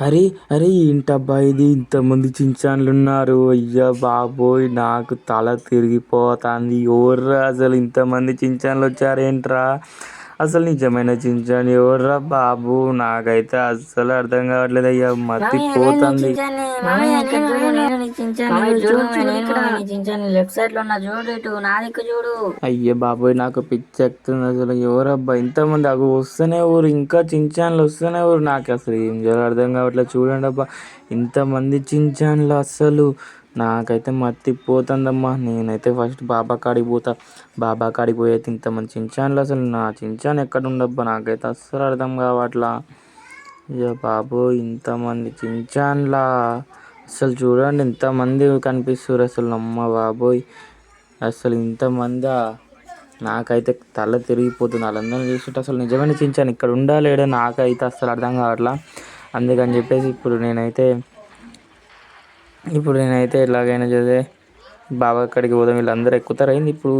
అరే అరే ఏంటబ్బా ఇది ఇంతమంది చించాన్లు ఉన్నారు, అయ్యా బాబోయ్ నాకు తల తిరిగిపోతుంది. ఎవర్రా అసలు ఇంతమంది చించాన్లు వచ్చారేంట్రా? అసలు నిజమైన చించాను ఎవర్రా బాబు? నాకైతే అస్సలు అర్థం కావట్లేదు అయ్యా, మతిపోతుంది. అయ్యే బాబోయ్ నాకు పిచ్చెక్కుతుంది అసలు. ఎవరబ్బా ఇంతమంది అవి వస్తూనే ఊరు, ఇంకా చించాన్లు వస్తూనే ఊరు. నాకు అసలు ఏం చేయాలో అర్థం కావట్లేదు. చూడండి అబ్బా ఇంతమంది చించాన్లు, అస్సలు నాకైతే మత్తిపోతుందమ్మా. నేనైతే ఫస్ట్ బాబా కాడికి పోతా. బాబా కాడికి పోయి అయితే ఇంతమంది చించాన్లు, అసలు నా చించాన్ ఎక్కడ ఉండబ్బా నాకైతే అస్సలు అర్థం కావట్లా. అయ్యో బాబోయ్ ఇంతమంది చించాన్లా, అసలు చూడండి ఇంతమంది కనిపిస్తారు అసలు. అమ్మ బాబోయ్ అసలు ఇంతమందా, నాకైతే తల తిరిగిపోతుంది వాళ్ళందరినీ చూస్తుంటే. అసలు నిజమైన చించాను ఇక్కడ ఉండాలేడో నాకైతే అస్సలు అర్థం కావట్లా. అందుకని చెప్పేసి ఇప్పుడు నేనైతే ఎలాగైనా చదివే బాబా కాడికి పోదాం. వీళ్ళందరూ ఎక్కుతారు అయింది ఇప్పుడు.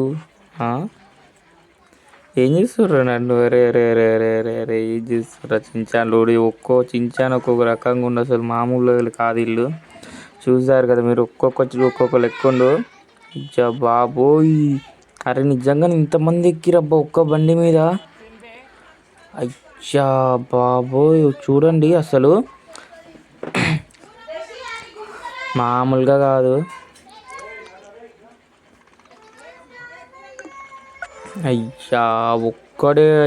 ఏం చేస్తుర్రు నన్ను? అరే అరే అరే అరే అరే అరే ఏం చేస్తుర్రా చించాన్లు? ఒక్కో చించాన్ ఒక్కొక్క రకంగా ఉండు, అసలు మామూలు కాదు ఇల్లు. చూసారు కదా మీరు, ఒక్కొక్క లెక్కుండు. బాబోయ్ అరే నిజంగా ఇంతమంది ఎక్కిరబ్బా ఒక్క బండి మీద. అయ్యా బాబోయ్ చూడండి అసలు మామూలుగా కాదు. అయ్యా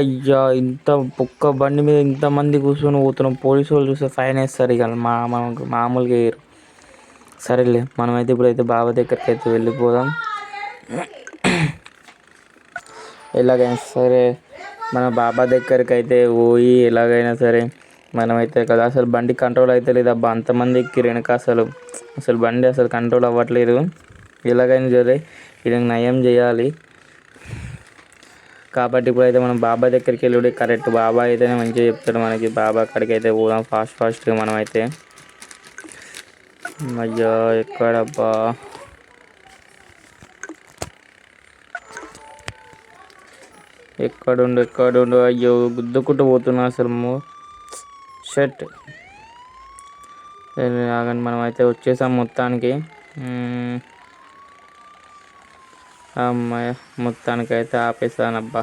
అయ్యా ఇంత ఒక్క బండి మీద ఇంతమంది కూర్చొని పోతున్నాం. పోలీసు వాళ్ళు చూస్తే ఫైన్ వేస్తారు. ఇక మనకు మామూలుగా వేయరు. సరేలే మనమైతే ఇప్పుడైతే బాబా దగ్గరికి అయితే వెళ్ళిపోదాం. ఎలాగైనా సరే మన బాబా దగ్గరికి అయితే పోయి ఎలాగైనా సరే మనమైతే కదా, అసలు బండి కంట్రోల్ అయితే లేదు అబ్బా అంతమంది ఎక్కి వెనక. అసలు బండి అసలు కంట్రోల్ అవ్వట్లేదు. ఎలాగైనా సరే ఇది నయం చేయాలి. కాబట్టి ఇప్పుడైతే మనం బాబా దగ్గరికి వెళ్ళి కరెక్ట్ బాబా అయితేనే మంచిగా చెప్తాడు మనకి. బాబా కాడికి అయితే పోదాం ఫాస్ట్గా మనమైతే. అయ్యో ఎక్కడబ్బా, ఎక్కడుండు అయ్యో గుద్దుకుంటూ పోతున్నా అసలు. షర్ట్ ఆగండి మనమైతే వచ్చేసాం మొత్తానికి. అమ్మాయ మొత్తానికి అయితే ఆపేసానబ్బా.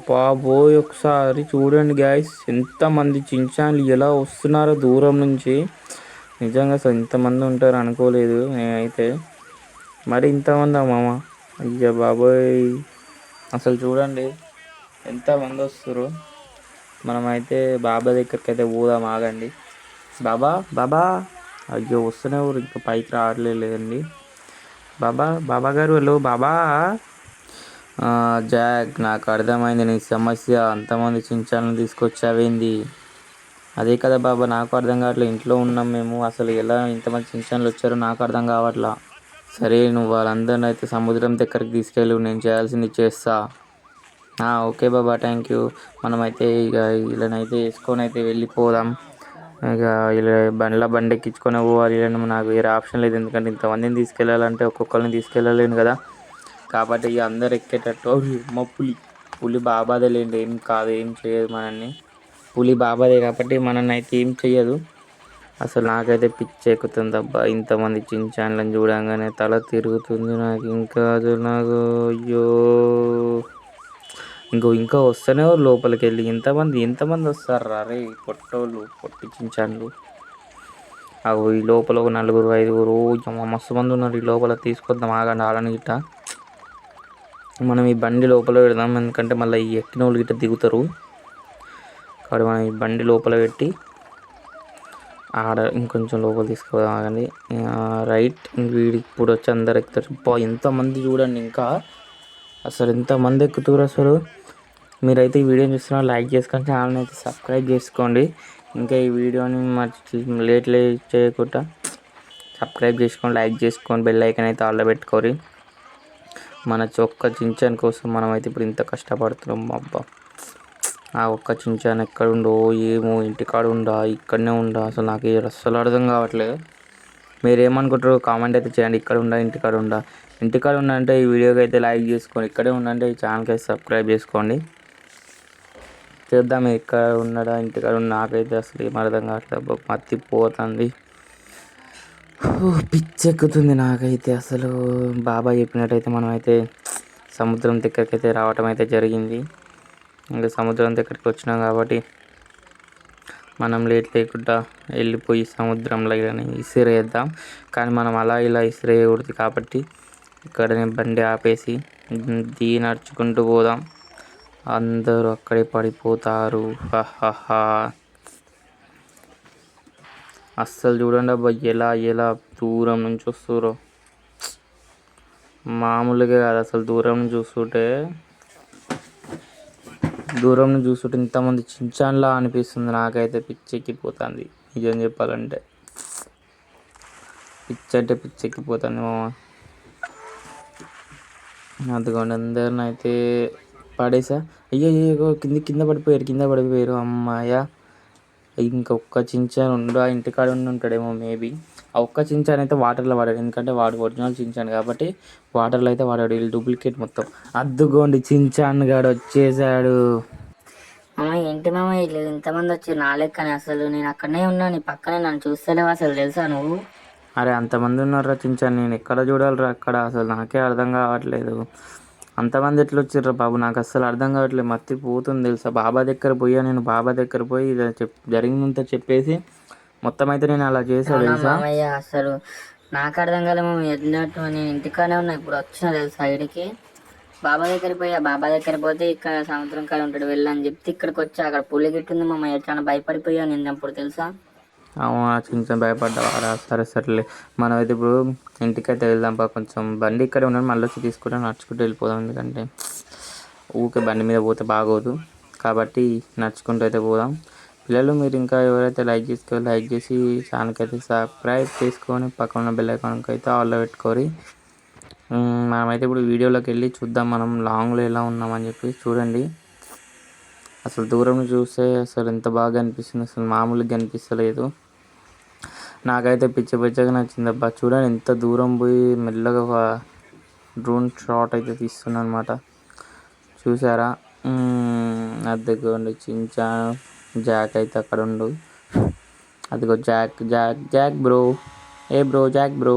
బాబోయ్ ఒకసారి చూడండి గ్యాస్, ఎంతమంది చించాన్లు ఎలా వస్తున్నారో దూరం నుంచి. నిజంగా అసలు ఇంతమంది ఉంటారు అనుకోలేదు నేనైతే. మరి ఇంతమంది మామ, అయ్యా బాబోయ్ అసలు చూడండి ఎంతమంది వస్తారు. మనమైతే బాబా దగ్గరికి అయితే పోదాం ఆగండి. బాబా అయ్యో వస్తూనే ఊరు, ఇంకా పైకి రావట్లేదండి. బాబా గారు హలో బాబా. జాక్ నాకు అర్థమైంది నీ సమస్య, అంతమంది చించాలను తీసుకొచ్చావేంది? అదే కదా బాబా నాకు అర్థం కావట్లేదు. ఇంట్లో ఉన్నాం మేము, అసలు ఎలా ఇంతమంది చించాన్లు వచ్చారో నాకు అర్థం కావట్లా. సరే నువ్వు వాళ్ళందరిని అయితే సముద్రం దగ్గరికి తీసుకెళ్ళు, నేను చేయాల్సింది చేస్తా. Okay Baba thank you. మనమైతే ఇక వీళ్ళనైతే వేసుకొని అయితే వెళ్ళిపోదాం. ఇక వీళ్ళ బండి ఎక్కించుకొని పోవాలి. వీళ్ళని నాకు వేరే ఆప్షన్ లేదు, ఎందుకంటే ఇంతమందిని తీసుకెళ్ళాలంటే ఒక్కొక్కరిని తీసుకెళ్ళలేను కదా. కాబట్టి ఇక అందరు ఎక్కేటట్టు మా పులి బాబాదే లేండి, ఏం కాదు ఏం చేయదు మనల్ని. పులి బాబాదే కాబట్టి మనల్ని అయితే ఏం చెయ్యదు. అసలు నాకైతే పిచ్చి ఎక్కుతుంది అబ్బా ఇంతమంది చించాన్లను చూడంగానే తల తిరుగుతుంది నాకు. ఇంకా అసలు నాకు అయ్యో ఇంకా వస్తేనే లోపలికి వెళ్ళి ఎంతమంది వస్తారు రే పొట్టోళ్ళు పొట్టి చించాన్లు. ఈ లోపల ఒక 4-5 మస్తు మంది ఉన్నారు. ఈ లోపల తీసుకొద్దాం ఆగండి ఆడని గిట్ట. మనం ఈ బండి లోపల పెడదాం, ఎందుకంటే మళ్ళీ ఈ ఎక్కిన వాళ్ళు గిట్ట దిగుతారు. కాబట్టి మనం ఈ బండి లోపల పెట్టి ఆడ ఇంకొంచెం లోపల తీసుకోదాం ఆగండి. రైట్ వీడి ఇప్పుడు వచ్చి అందరు ఎక్కుతారు. ఎంతమంది చూడండి ఇంకా, అసలు ఎంతమంది ఎక్కుతారు అసలు. మీరైతే ఈ వీడియోని చూస్తున్నారు లైక్ చేసుకొని ఛానల్ని అయితే సబ్స్క్రైబ్ చేసుకోండి. ఇంకా ఈ వీడియోని లేట్ చేయకుండా సబ్స్క్రైబ్ చేసుకోండి, లైక్ చేసుకోండి, బెల్ ఐకాన్ అయితే ఆల్లో పెట్టుకోరి. మన ఒక్క చించాన్ కోసం మనమైతే ఇప్పుడు ఇంత కష్టపడుతున్నాం అబ్బా. ఒక్క చించాన్ ఎక్కడుండో ఏమో, ఇంటికాడ ఉండా ఇక్కడనే ఉండా, అసలు నాకు అస్సలు అర్థం కావట్లేదు. మీరేమనుకుంటారో కామెంట్ అయితే చేయండి. ఇక్కడ ఉండా ఇంటికాడ ఉండంటే ఈ వీడియోకి అయితే లైక్ చేసుకోండి, ఇక్కడే ఉండంటే ఈ ఛానల్కి అయితే సబ్స్క్రైబ్ చేసుకోండి. చేద్దాం. ఇక్కడ ఉన్నాడా ఇంటికాడ ఉన్న నాకైతే అసలు ఏం అర్థం కావట్లేదు. మత్తిపోతుంది, పిచ్చెక్కుతుంది నాకైతే అసలు. బాబా చెప్పినట్టయితే మనమైతే సముద్రం దగ్గరికి రావటం అయితే జరిగింది. ఇంకా సముద్రం దగ్గరికి వచ్చినాం కాబట్టి మనం లేట్ లేకుండా వెళ్ళిపోయి సముద్రంలో కానీ ఇసిరేద్దాం. కానీ మనం అలా ఇలా ఇసిరేయకూడదు కాబట్టి ఇక్కడనే బండి ఆపేసి నడుచుకుంటూ పోదాం. అందరూ అక్కడే పడిపోతారు. అస్సలు చూడండి అబ్బా ఎలా ఎలా దూరం నుంచి వస్తుర్రో. మామూలుగా కాదు అసలు. దూరం నుంచి చూస్తుంటే ఇంతమంది చించాన్లా అనిపిస్తుంది నాకైతే. పిచ్చెక్కిపోతుంది నిజం చెప్పాలంటే. పిచ్చెక్కిపోతుంది మామ. అందుకోండి అందరిని అయితే పడేసా. అయ్యో కింద పడిపోయారు అమ్మాయ. ఇంకొక్క చించాన్ ఉండు ఆ ఇంటికాడ ఉంటాడేమో మేబీ. ఆ ఒక్క చించాన్ అయితే వాటర్లో పడాడు, ఎందుకంటే వాడు ఒరిజినల్ చించాన్ కాబట్టి వాటర్లో అయితే వాడాడు. వీళ్ళు డూప్లికేట్ మొత్తం. అద్దుకోండి చించాన్ గాడు వచ్చేసాడు. అమ్మ ఏంటి మామ ఇట్లా ఇంతమంది వచ్చి నా లెక్కనే. అసలు నేను అక్కడనే ఉన్నా, నీ పక్కనే నన్ను చూస్తలేవు అసలు, తెలుసా నువ్వు? అరే అంతమంది ఉన్నారా చించాన్, నేను ఎక్కడ చూడాలిరా అక్కడ, అసలు నాకే అర్థం కావట్లేదు. అంతమంది ఎట్లా వచ్చిర్రా బాబు, నాకు అస్సలు అర్థం కావట్లేదు. మత్తిపోతుంది తెలుసా. బాబా దగ్గర పోయి ఇది జరిగిందంతా చెప్పేసి మొత్తం అయితే నేను అలా చేసా తెలుసా. మామయ్య అసలు నాకు అర్థం కాలేమో వెళ్ళినట్టు. నేను ఇంటికానే ఉన్నా, ఇప్పుడు వచ్చిన తెలుసా ఇడికి. బాబా దగ్గర పోతే ఇక్కడ సముద్రం కాడ ఉంటాడు వెళ్ళని చెప్తే ఇక్కడికి వచ్చి అక్కడ పులి గిట్టుంది మామయ్య. చాలా భయపడిపోయా నేను అప్పుడు తెలుసా. అవునా కొంచెం భయపడ్డావారా. సరేలే మనమైతే ఇప్పుడు ఇంటికైతే వెళ్దాం. కొంచెం బండి ఇక్కడే ఉన్నాడు, మళ్ళీ వచ్చి తీసుకుంటే నడుచుకుంటూ వెళ్ళిపోదాం. ఎందుకంటే ఊకే బండి మీద పోతే బాగోదు కాబట్టి నడుచుకుంటూ అయితే పోదాం. పిల్లలు మీరు ఇంకా ఎవరైతే లైక్ చేసి ఛానల్కి అయితే సబ్స్క్రైబ్ చేసుకొని పక్కన ఉన్న బెల్ ఐకాన్కి అయితే ఆల్లో పెట్టుకోరి. మనమైతే ఇప్పుడు వీడియోలోకి వెళ్ళి చూద్దాం మనం లాంగ్లో ఎలా ఉన్నామని చెప్పి. చూడండి అసలు దూరం చూస్తే అసలు ఎంత బాగా అనిపిస్తుంది, అసలు మామూలుగా అనిపిస్తలేదు. నాకైతే పిచ్చగా నచ్చింది అబ్బా. చూడండి ఎంత దూరం పోయి మెల్లగా డ్రోన్ షాట్ అయితే తీస్తున్నా అనమాట. చూసారా. అదిగోండి చించాన్ జాక్ అయితే అక్కడ ఉండు. అదిగో Jack bro. Jack bro.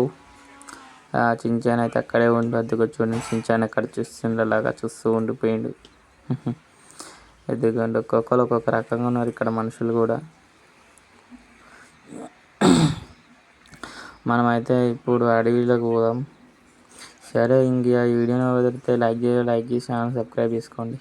Shinchan అయితే అక్కడే ఉండు. అదిగో చూడండి చించాన్ అక్కడ చూస్తుండలాగా చూస్తూ ఉండిపోయిండు. ఎందుకంటే ఒక్కొక్క రకంగా ఉన్నారు ఇక్కడ మనుషులు కూడా. మనమైతే ఇప్పుడు అడవిలోకి పోదాం. సరే ఇంక ఈ వీడియోని వదిలితే లైక్ చేసి ఛానల్ సబ్స్క్రైబ్ చేసుకోండి.